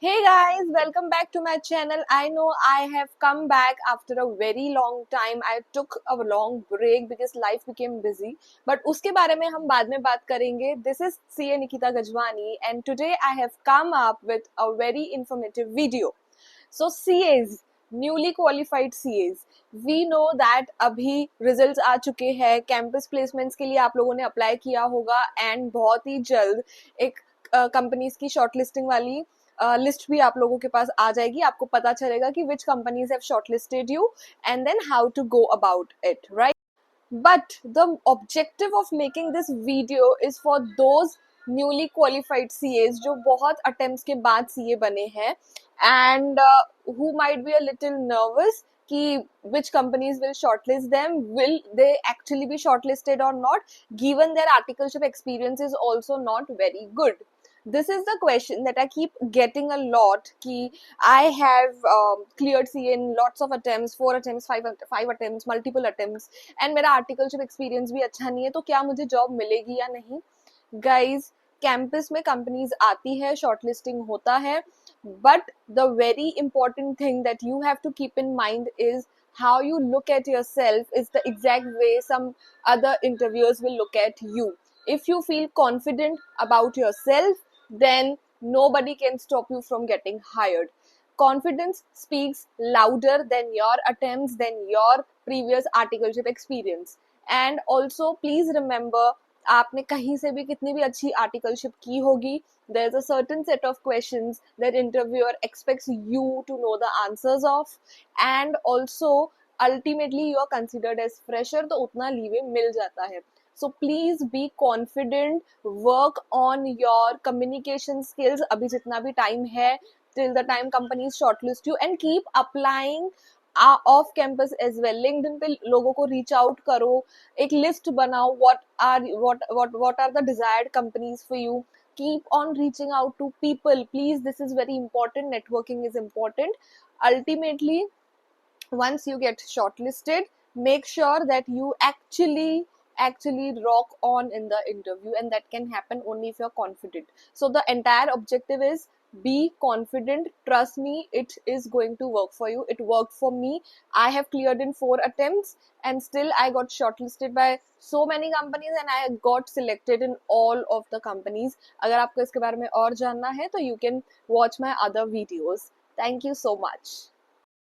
Hey guys, welcome back to my channel. I know I have come back after a very long time. I took a long break because life became busy. But उसके बारे में हम बाद में बात करेंगे. This is CA Nikita Gajwani and today I have come up with a very informative video. So CAs, newly qualified CAs, we know that अभी results आ चुके हैं. Campus placements के लिए आप लोगों ने apply किया होगा and बहुत ही जल्द एक कंपनीज की शॉर्टलिस्टिंग वाली लिस्ट भी आप लोगों के पास आ जाएगी. आपको पता चलेगा कि which companies have shortlisted you and then how to go about it, right? But the objective of making this video is for those newly qualified CAs जो बहुत attempts के बाद CA बने हैं and who might be a little nervous कि which companies will shortlist them, will they actually be shortlisted or not, given their articleship experience is also not very good. This is the question that I keep getting a lot कि I have cleared CA in lots of attempts, 4 attempts, 5 attempts, multiple attempts and मेरा articleship experience भी अच्छा नहीं है, तो क्या मुझे job मिलेगी या नहीं? Guys, campus में companies आती है, shortlisting होता है, but the very important thing that you have to keep in mind is how you look at yourself is the exact way some other interviewers will look at you. If you feel confident about yourself, then nobody can stop you from getting hired. Confidence speaks louder than your attempts, than your previous articleship experience. And also, please remember, आपने कहीं से भी कितनी भी अच्छी articleship की होगी, there's a certain set of questions that interviewer expects you to know the answers of, and also ultimately you are considered as fresher, तो उतना लीवे मिल जाता है. So please be confident, work on your communication skills अभी जितना भी time है till the time companies shortlist you, and keep applying off campus as well. LinkedIn पे लोगों को रीच आउट करो, एक लिस्ट बनाओ what are the desired companies for you. Keep on reaching out to people, please. This is very important. Networking is important. Ultimately, once you get shortlisted, make sure that you actually rock on in the interview, and that can happen only if you're confident. So the entire objective is be confident. Trust me, it is going to work for you. It worked for me. I have cleared in 4 attempts and still I got shortlisted by so many companies and I got selected in all of the companies. अगर आपको इसके बारे में और जानना है तो you can watch my other videos. Thank you so much.